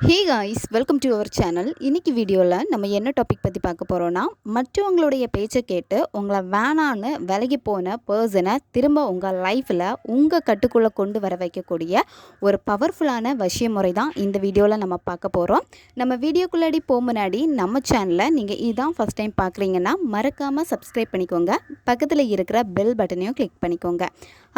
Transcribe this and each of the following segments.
Hey guys, welcome to our channel. இன்றைக்கி வீடியோவில் நம்ம என்ன டாபிக் பற்றி பார்க்க போகிறோன்னா, மற்றவங்களுடைய பேச்சை கேட்டு உங்களை வேணான்னு விலகி போன பர்சனை திரும்ப உங்கள் லைஃப்பில் உங்கள் கட்டுக்குள்ளே கொண்டு வர வைக்கக்கூடிய ஒரு பவர்ஃபுல்லான வசிய முறை தான் இந்த வீடியோவில் நம்ம பார்க்க போகிறோம். நம்ம வீடியோக்குள்ளாடி போக முன்னாடி நம்ம சேனலை நீங்கள் இதான் ஃபஸ்ட் டைம் பார்க்குறீங்கன்னா மறக்காமல் சப்ஸ்கிரைப் பண்ணிக்கோங்க. பக்கத்தில் இருக்கிற பெல் பட்டனையும் கிளிக் பண்ணிக்கோங்க.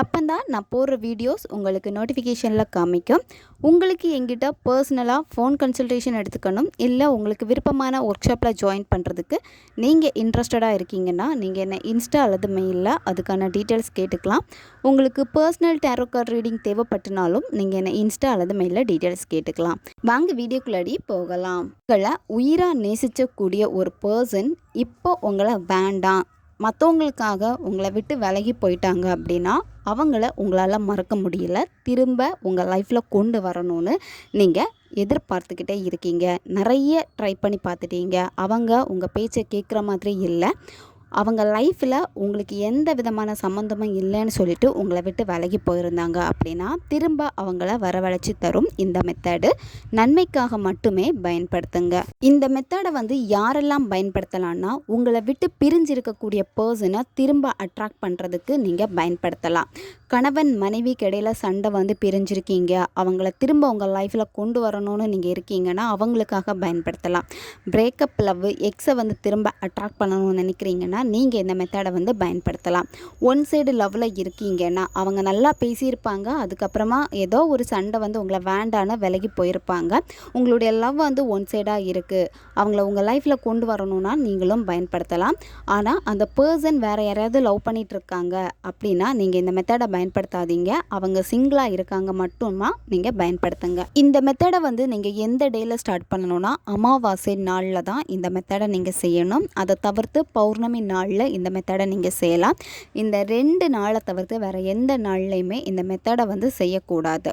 அப்போ தான் நான் போடுற வீடியோஸ் உங்களுக்கு நோட்டிஃபிகேஷனில் காமிக்கும். உங்களுக்கு எங்கிட்ட பர்சனலாக ஃபோன் கன்சல்டேஷன் எடுத்துக்கணும், இல்லை உங்களுக்கு விருப்பமான ஒர்க் ஷாப்பில் ஜாயின் பண்ணுறதுக்கு நீங்கள் இன்ட்ரெஸ்டடாக இருக்கீங்கன்னா நீங்கள் என்ன இன்ஸ்டா அல்லது மெயிலில் அதுக்கான டீட்டெயில்ஸ் கேட்டுக்கலாம். உங்களுக்கு பர்சனல் டேரோ கார்டு ரீடிங் தேவைப்பட்டனாலும் நீங்கள் என்ன இன்ஸ்டா அல்லது மெயிலில் டீட்டெயில்ஸ் கேட்டுக்கலாம். வாங்க வீடியோக்குள்ளாடி போகலாம். உங்களை உயிராக நேசிக்கக்கூடிய ஒரு பர்சன் இப்போ உங்களை வேண்டாம், மற்றவங்களுக்காக உங்களை விட்டு விலகி போயிட்டாங்க அப்படின்னா அவங்கள உங்களால் மறக்க முடியல, திரும்ப உங்கள் லைஃப்பில் கொண்டு வரணும்னு நீங்கள் எதிர்பார்த்துக்கிட்டே இருக்கீங்க. நிறைய ட்ரை பண்ணி பார்த்துட்டீங்க, அவங்க உங்கள் பேச்சை கேட்குற மாதிரி இல்லை. அவங்க லைஃப்பில் உங்களுக்கு எந்த விதமான சம்மந்தமும் இல்லைன்னு சொல்லிட்டு உங்களை விட்டு விலகி போயிருந்தாங்க அப்படின்னா திரும்ப அவங்கள வரவழைச்சி தரும் இந்த மெத்தடு. நன்மைக்காக மட்டுமே பயன்படுத்துங்க. இந்த மெத்தடை யாரெல்லாம் பயன்படுத்தலான்னா, உங்களை விட்டு பிரிஞ்சிருக்கக்கூடிய பர்சனை திரும்ப அட்ராக்ட் பண்ணுறதுக்கு நீங்கள் பயன்படுத்தலாம். கணவன் மனைவிக்கு இடையில சண்டை பிரிஞ்சிருக்கீங்க, அவங்கள திரும்ப உங்கள் லைஃப்பில் கொண்டு வரணும்னு நீங்கள் இருக்கீங்கன்னா அவங்களுக்காக பயன்படுத்தலாம். பிரேக்கப் லவ் எக்ஸை திரும்ப அட்ராக்ட் பண்ணணும்னு நினைக்கிறீங்கன்னா நீங்கள் இந்த மெத்தடை பயன்படுத்தலாம். ஒன் சைடு லவ்வில் இருக்கீங்கன்னா அவங்க நல்லா பேசியிருப்பாங்க, அதுக்கப்புறமா ஏதோ ஒரு சண்டை உங்களை வேண்டான்னு விலகி போயிருப்பாங்க. உங்களுடைய லவ் ஒன் சைடாக இருக்குது, அவங்கள உங்கள் லைஃப்பில் கொண்டு வரணும்னா நீங்களும் பயன்படுத்தலாம். ஆனால் அந்த பர்சன் வேறு யாரையாவது லவ் பண்ணிகிட்டு இருக்காங்க அப்படின்னா நீங்கள் இந்த மெத்தடை பயன்படுத்தாதீங்க. அவங்க சிங்கிளாக இருக்காங்க மட்டுமா நீங்கள் பயன்படுத்துங்க. இந்த மெத்தடை நீங்கள் எந்த டேயில் ஸ்டார்ட் பண்ணணும்னா அமாவாசை நாளில் தான் இந்த மெத்தடை நீங்கள் செய்யணும். அதை தவிர்த்து பௌர்ணமி நாளில் இந்த மெத்தடை நீங்கள் செய்யலாம். இந்த 2 நாளை தவிர்த்து வேறு எந்த நாள்லையுமே இந்த மெத்தடை செய்யக்கூடாது.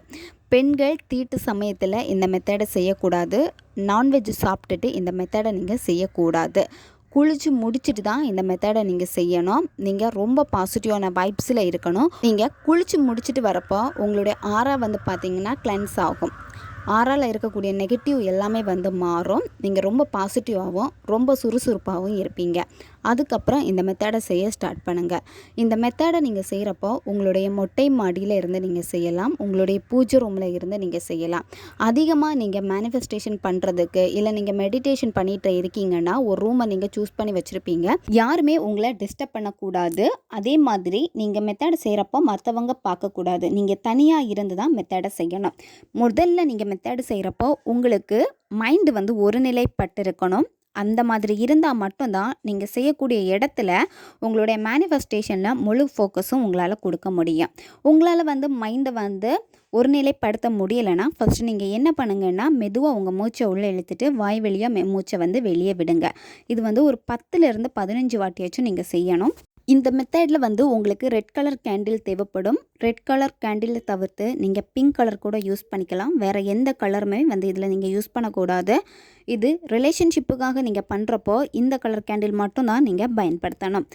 பெண்கள் தீட்டு சமயத்தில் இந்த மெத்தடை செய்யக்கூடாது. நான்வெஜ் சாப்பிட்டுட்டு இந்த மெத்தடை நீங்கள் செய்யக்கூடாது. குளித்து முடிச்சுட்டு தான் இந்த மெத்தடை நீங்கள் செய்யணும். நீங்கள் ரொம்ப பாசிட்டிவான வைப்ஸில் இருக்கணும். நீங்கள் குளித்து முடிச்சுட்டு வரப்போ உங்களுடைய ஆரா பார்த்திங்கன்னா கிளென்ஸ் ஆகும். ஆறால் இருக்கக்கூடிய நெகட்டிவ் எல்லாமே மாறும். நீங்கள் ரொம்ப பாசிட்டிவாகவும் ரொம்ப சுறுசுறுப்பாகவும் இருப்பீங்க. அதுக்கப்புறம் இந்த மெத்தடை செய்ய ஸ்டார்ட் பண்ணுங்கள். இந்த மெத்தடை நீங்கள் செய்கிறப்போ உங்களுடைய மொட்டை மாடியில் இருந்து நீங்கள் செய்யலாம், உங்களுடைய பூஜை ரூமில் இருந்து நீங்கள் செய்யலாம். அதிகமாக நீங்கள் மேனிஃபெஸ்டேஷன் பண்ணுறதுக்கு இல்லை நீங்கள் மெடிடேஷன் பண்ணிகிட்டு இருக்கீங்கன்னா ஒரு ரூமை நீங்கள் சூஸ் பண்ணி வச்சுருப்பீங்க. யாருமே உங்களை டிஸ்டர்ப் பண்ணக்கூடாது. அதே மாதிரி நீங்கள் மெத்தடை செய்கிறப்போ மற்றவங்க பார்க்கக்கூடாது. நீங்கள் தனியாக இருந்து தான் மெத்தடை செய்யணும். முதல்ல நீங்கள் மெத்தடு செய்கிறப்போ உங்களுக்கு மைண்டு ஒருநிலைப்பட்டு இருக்கணும். அந்த மாதிரி இருந்தால் மட்டும்தான் நீங்கள் செய்யக்கூடிய இடத்துல உங்களுடைய மேனிஃபெஸ்டேஷனில் முழு ஃபோக்கஸும் உங்களால் கொடுக்க முடியும். உங்களால் மைண்டை ஒருநிலைப்படுத்த முடியலைன்னா ஃபஸ்ட்டு நீங்கள் என்ன பண்ணுங்கன்னா மெதுவாக உங்கள் மூச்சை உள்ளே இழுத்துட்டு வாய் வழியாக மூச்சை வெளியே விடுங்க. இது ஒரு 10லேருந்து 15 வாட்டியாச்சும் நீங்கள் செய்யணும். இந்த மெத்தடில் உங்களுக்கு ரெட் கலர் கேண்டில் தேவைப்படும். ரெட் கலர் கேண்டிலை தவிர்த்து நீங்கள் பிங்க் கலர் கூட யூஸ் பண்ணிக்கலாம். வேறு எந்த கலருமே இதில் நீங்கள் யூஸ் பண்ணக்கூடாது. இது ரிலேஷன்ஷிப்புக்காக நீங்கள் பண்ணுறப்போ இந்த கலர் கேண்டில் மட்டும்தான் நீங்கள் பயன்படுத்தணும்.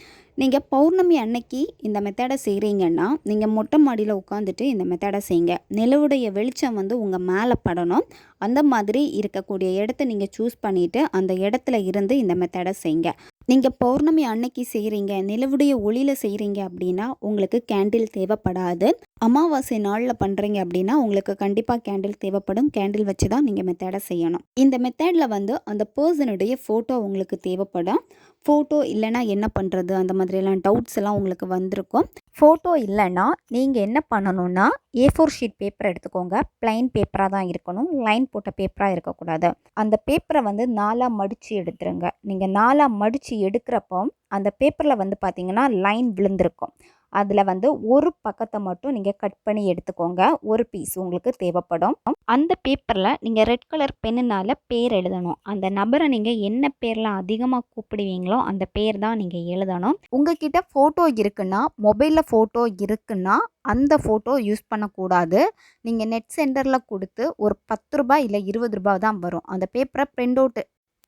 நீங்கள் பௌர்ணமி அன்னைக்கு இந்த மெத்தடை செய்கிறீங்கன்னா நீங்கள் மொட்டை மாடியில் உட்காந்துட்டு இந்த மெத்தடை செய்யுங்க. நிலவுடைய வெளிச்சம் உங்கள் மேலே படணும். அந்த மாதிரி இருக்கக்கூடிய இடத்த நீங்கள் சூஸ் பண்ணிவிட்டு அந்த இடத்துல இருந்து இந்த மெத்தடை செய்யுங்க. நீங்கள் பௌர்ணமி அன்னைக்கு செய்கிறீங்க, நிலவுடைய ஒளியில் செய்கிறீங்க அப்படின்னா உங்களுக்கு கேண்டில் தேவைப்படாது. அமாவாசை நாளில் பண்ணுறீங்க அப்படின்னா உங்களுக்கு கண்டிப்பாக கேண்டில் தேவைப்படும். கேண்டில் வச்சு தான் நீங்கள் மெத்தடை செய்யணும். இந்த மெத்தடில் அந்த பர்சனுடைய ஃபோட்டோ உங்களுக்கு தேவைப்படும். ஃபோட்டோ இல்லைன்னா என்ன பண்ணுறது, அந்த மாதிரியெல்லாம் டவுட்ஸ் எல்லாம் உங்களுக்கு வந்திருக்கும். ஃபோட்டோ இல்லைன்னா நீங்கள் என்ன பண்ணணுன்னா A4 ஷீட் பேப்பர் எடுத்துக்கோங்க. ப்ளைன் பேப்பராக தான் இருக்கணும், லைன் போட்ட பேப்பராக இருக்கக்கூடாது. அந்த பேப்பரை 4ஆக மடித்து எடுத்துருங்க. நீங்கள் 4ஆக மடித்து எடுக்கிறப்போ அந்த பேப்பரில் பார்த்தீங்கன்னா லைன் விழுந்திருக்கும். அதில் ஒரு பக்கத்தை மட்டும் நீங்கள் கட் பண்ணி எடுத்துக்கோங்க. ஒரு பீஸ் உங்களுக்கு தேவைப்படும். அந்த பேப்பரில் நீங்கள் ரெட் கலர் பென்னுனால் பேர் எழுதணும். அந்த நபரை நீங்கள் என்ன பேரில் அதிகமாக கூப்பிடுவீங்களோ அந்த பேர் தான் நீங்கள் எழுதணும். உங்ககிட்ட ஃபோட்டோ இருக்குன்னா, மொபைலில் ஃபோட்டோ இருக்குன்னா அந்த ஃபோட்டோ யூஸ் பண்ணக்கூடாது. நீங்கள் நெட் சென்டரில் கொடுத்து ஒரு 10 ரூபாய் இல்லை 20 ரூபாய் தான் வரும். அந்த பேப்பரை பிரிண்ட் அவுட்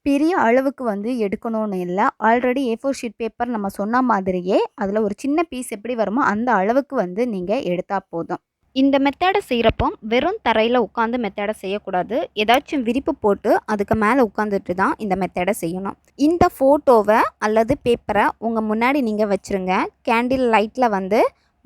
பெரிய அளவுக்கு எடுக்கணும்னு இல்லை. ஆல்ரெடி A4 ஷீட் பேப்பர் நம்ம சொன்ன மாதிரியே அதில் ஒரு சின்ன பீஸ் எப்படி வருமோ அந்த அளவுக்கு நீங்கள் எடுத்தால் போதும். இந்த மெத்தடை செய்கிறப்போ வெறும் தரையில் உட்காந்து மெத்தடை செய்யக்கூடாது. ஏதாச்சும் விரிப்பு போட்டு அதுக்கு மேலே உட்காந்துட்டு தான் இந்த மெத்தடை செய்யணும். இந்த ஃபோட்டோவை அல்லது பேப்பரை உங்கள் முன்னாடி நீங்கள் வச்சுருங்க. கேண்டில் லைட்டில் வந்து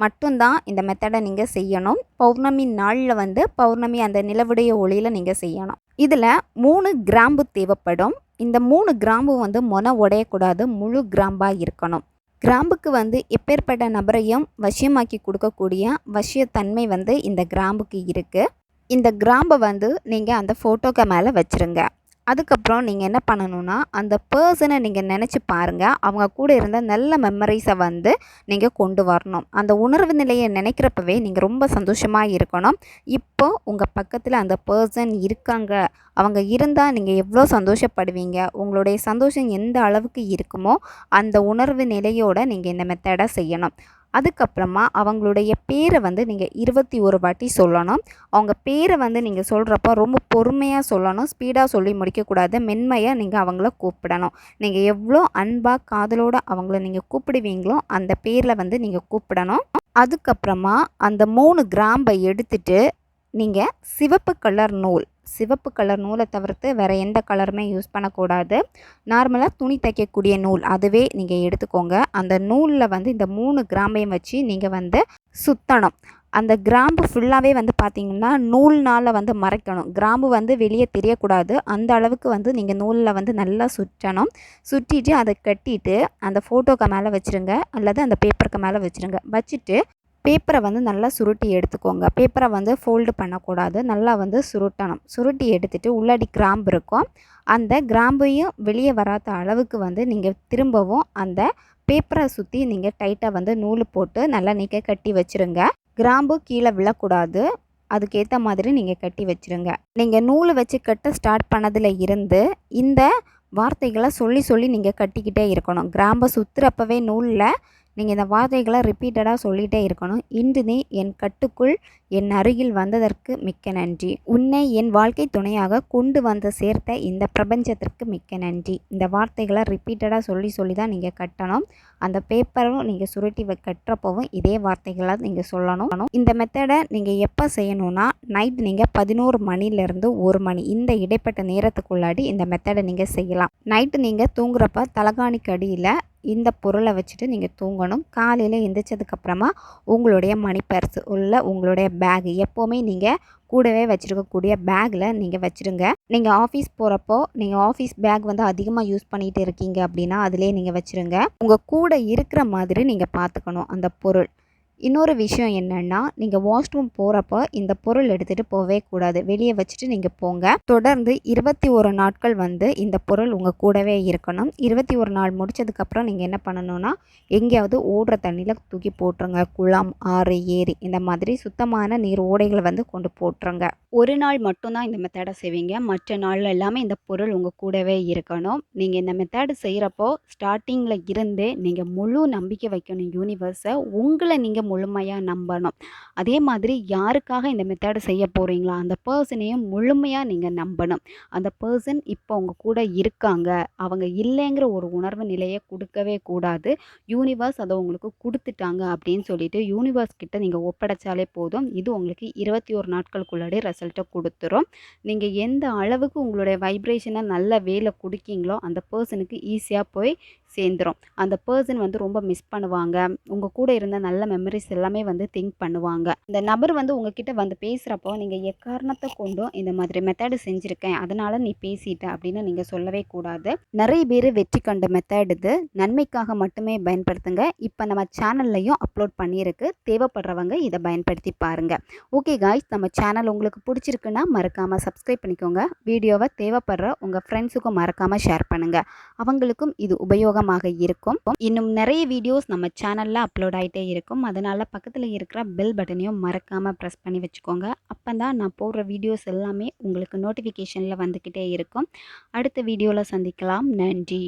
மட்டும்தான் இந்த மெத்தடை நீங்கள் செய்யணும். பௌர்ணமி நாளில் வந்து பௌர்ணமி அந்த நிலவுடைய ஒளியில் நீங்கள் செய்யணும். இதில் 3 கிராம்பு தேவைப்படும். இந்த 3 கிராம்பு வந்து மொனை உடையக்கூடாது, முழு கிராம்பாக இருக்கணும். கிராம்புக்கு வந்து எப்பேற்பட்ட நபரையும் வசியமாக்கி கொடுக்கக்கூடிய வசியத்தன்மை வந்து இந்த கிராம்புக்கு இருக்குது. இந்த கிராம்பை வந்து நீங்கள் அந்த ஃபோட்டோக்கு மேலே வச்சுருங்க. அதுக்கப்புறம் நீங்கள் என்ன பண்ணணுன்னா, அந்த பர்சனை நீங்கள் நினச்சி பாருங்கள். அவங்க கூட இருந்த நல்ல மெமரிஸை வந்து நீங்கள் கொண்டு வரணும். அந்த உணர்வு நிலையை நினைக்கிறப்பவே நீங்கள் ரொம்ப சந்தோஷமாக இருக்கணும். இப்போ உங்கள் பக்கத்தில் அந்த பர்சன் இருக்காங்க, அவங்க இருந்தால் நீங்கள் எவ்வளோ சந்தோஷப்படுவீங்க, உங்களுடைய சந்தோஷம் எந்த அளவுக்கு இருக்குமோ அந்த உணர்வு நிலையோடு நீங்கள் இந்த மெத்தடை செய்யணும். அதுக்கப்புறமா அவங்களுடைய பேரை வந்து நீங்கள் 21 வாட்டி சொல்லணும். அவங்க பேரை வந்து நீங்கள் சொல்கிறப்ப ரொம்ப பொறுமையாக சொல்லணும். ஸ்பீடாக சொல்லி முடிக்கக்கூடாது. மென்மையாக நீங்கள் அவங்கள கூப்பிடணும். நீங்கள் எவ்வளோ அன்பாக காதலோடு அவங்கள நீங்கள் கூப்பிடுவீங்களோ அந்த பேரில் வந்து நீங்கள் கூப்பிடணும். அதுக்கப்புறமா அந்த 3 கிராம்பை எடுத்துட்டு நீங்கள் சிவப்பு கலர் நூலை தவிர்த்து வேறு எந்த கலருமே யூஸ் பண்ணக்கூடாது. நார்மலாக துணி தைக்கக்கூடிய நூல் அதுவே நீங்கள் எடுத்துக்கோங்க. அந்த நூலில் வந்து இந்த 3 கிராம்பையும் வச்சு நீங்கள் வந்து சுற்றணும். அந்த கிராம்பு ஃபுல்லாகவே வந்து பார்த்திங்கன்னா நூல்னால் வந்து மறைக்கணும். கிராம்பு வந்து வெளியே தெரியக்கூடாது. அந்த அளவுக்கு வந்து நீங்கள் நூலில் வந்து நல்லா சுற்றணும். சுற்றிட்டு அதை கட்டிட்டு அந்த ஃபோட்டோக்கு மேலே வச்சுருங்க, அல்லது அந்த பேப்பருக்கு மேலே வச்சுருங்க. வச்சுட்டு பேப்பரை வந்து நல்லா சுருட்டி எடுத்துக்கோங்க. பேப்பரை வந்து ஃபோல்டு பண்ணக்கூடாது, நல்லா வந்து சுருட்டணும். சுருட்டி எடுத்துகிட்டு உள்ளாடி கிராம்பு இருக்கும், அந்த கிராம்பையும் வெளியே வராத அளவுக்கு வந்து நீங்கள் திரும்பவும் அந்த பேப்பரை சுற்றி நீங்கள் டைட்டாக வந்து நூல் போட்டு நல்லா நீங்கள் கட்டி வச்சுருங்க. கிராம்பு கீழே விழக்கூடாது, அதுக்கேற்ற மாதிரி நீங்கள் கட்டி வச்சுருங்க. நீங்கள் நூல் வச்சு கட்ட ஸ்டார்ட் பண்ணதில் இருந்து இந்த வார்த்தைகளை சொல்லி சொல்லி நீங்கள் கட்டிக்கிட்டே இருக்கணும். கிராம்பை சுற்றுறப்பவே நூலில் நீங்கள் இந்த வார்த்தைகளை ரிப்பீட்டடாக சொல்லிகிட்டே இருக்கணும். இன்று நீ என் கட்டுக்குள் என் அருகில் வந்ததற்கு மிக்க நன்றி. உன்னை என் வாழ்க்கை துணையாக கொண்டு வந்து சேர்த்த இந்த பிரபஞ்சத்திற்கு மிக்க நன்றி. இந்த வார்த்தைகளை ரிப்பீட்டடாக சொல்லி சொல்லி தான் நீங்கள் கட்டணும். அந்த பேப்பரும் நீங்கள் சுருட்டி கட்டுறப்பவும் இதே வார்த்தைகளை நீங்கள் சொல்லணும். இந்த மெத்தடை நீங்கள் எப்போ செய்யணும்னா, நைட் நீங்கள் 11 மணிலேருந்து 1 மணி இந்த இடைப்பட்ட நேரத்துக்குள்ளாடி இந்த மெத்தடை நீங்கள் செய்யலாம். நைட்டு நீங்கள் தூங்குறப்ப தலகாணிக்கு அடியில் இந்த பொருளை வச்சுட்டு நீங்கள் தூங்கணும். காலையில் எந்திரிச்சதுக்கப்புறமா உங்களுடைய மணி பர்ஸ் உள்ள உங்களுடைய பேக் எப்போவுமே நீங்கள் கூடவே வச்சுருக்கக்கூடிய பேக்கில் நீங்கள் வச்சுருங்க. நீங்கள் ஆஃபீஸ் போகிறப்போ நீங்கள் ஆஃபீஸ் பேக் வந்து அதிகமாக யூஸ் பண்ணிகிட்டு இருக்கீங்க அப்படின்னா அதிலே நீங்கள் வச்சுருங்க. உங்கள் கூட இருக்கிற மாதிரி நீங்கள் பார்த்துக்கணும் அந்த பொருள். இன்னொரு விஷயம் என்னென்னா, நீங்கள் வாஷ்ரூம் போகிறப்போ இந்த பொருள் எடுத்துகிட்டு போகவே கூடாது, வெளியே வச்சுட்டு நீங்கள் போங்க. தொடர்ந்து 21 நாட்கள் வந்து இந்த பொருள் உங்கள் கூடவே இருக்கணும். 21 நாள் முடித்ததுக்கப்புறம் நீங்கள் என்ன பண்ணணுன்னா, எங்கேயாவது ஓடுற தண்ணியில் தூக்கி போட்டுருங்க. குளம், ஆறு, ஏரி இந்த மாதிரி சுத்தமான நீர் ஓடைகளை வந்து கொண்டு போட்டுருங்க. ஒரு நாள் மட்டும்தான் இந்த மெத்தடை செய்வீங்க, மற்ற நாள் எல்லாமே இந்த பொருள் உங்கள் கூடவே இருக்கணும். நீங்கள் இந்த மெத்தடு செய்கிறப்போ ஸ்டார்டிங்கில் இருந்தே நீங்கள் முழு நம்பிக்கை வைக்கணும் யூனிவர்ஸை. உங்களை நீங்கள் முழுமையாக நம்பணும். அதே மாதிரி யாருக்காக இந்த மெத்தடை செய்ய போகிறீங்களோ அந்த பர்சனையும் முழுமையாக நீங்கள் நம்பணும். அந்த பர்சன் இப்போ உங்கள் கூட இருக்காங்க, அவங்க இல்லைங்கிற ஒரு உணர்வு நிலையை கொடுக்கவே கூடாது. யூனிவர்ஸ் அதை உங்களுக்கு கொடுத்துட்டாங்க அப்படின்னு சொல்லிட்டு யூனிவர்ஸ் கிட்ட நீங்கள் ஒப்படைச்சாலே போதும். இது உங்களுக்கு 21 நாட்களுக்குள்ளாடி ரிசல்ட்டை கொடுத்துரும். நீங்கள் எந்த அளவுக்கு உங்களுடைய வைப்ரேஷனை நல்ல வேலை கொடுக்கீங்களோ அந்த பர்சனுக்கு ஈஸியாக போய் சேர்ந்துடும். அந்த பர்சன் வந்து ரொம்ப மிஸ் பண்ணுவாங்க. உங்கள் கூட இருந்த நல்ல மெமரிஸ் எல்லாமே வந்து திங்க் பண்ணுவாங்க. இந்த நபர் வந்து உங்ககிட்ட வந்து பேசுகிறப்போ நீங்கள் எக்காரணத்தை கொண்டும் இந்த மாதிரி மெத்தடு செஞ்சுருக்கேன் அதனால் நீ பேசிட்ட அப்படின்னு நீங்கள் சொல்லவே கூடாது. நிறைய பேர் வெற்றி கண்ட மெத்தட் இது. நன்மைக்காக மட்டுமே பயன்படுத்துங்க. இப்போ நம்ம சேனல்லையும் அப்லோட் பண்ணியிருக்கு, தேவைப்படுறவங்க இதை பயன்படுத்தி பாருங்கள். ஓகே காய்ஸ், நம்ம சேனல் உங்களுக்கு பிடிச்சிருக்குன்னா மறக்காமல் சப்ஸ்கிரைப் பண்ணிக்கோங்க. வீடியோவை தேவைப்படுற உங்கள் ஃப்ரெண்ட்ஸுக்கும் மறக்காமல் ஷேர் பண்ணுங்கள், அவங்களுக்கும் இது உபயோகமாக இருக்கும். இன்னும் நிறைய வீடியோஸ் நம்ம சேனலில் அப்லோட் ஆகிட்டே இருக்கும். அதனால் பக்கத்தில் இருக்கிற பெல் பட்டனையும் மறக்காமல் ப்ரெஸ் பண்ணி வச்சுக்கோங்க. அப்போ தான் நான் போடுற வீடியோஸ் எல்லாமே உங்களுக்கு நோட்டிஃபிகேஷனில் வந்துக்கிட்டே இருக்கும். அடுத்த வீடியோவில் சந்திக்கலாம். நன்றி.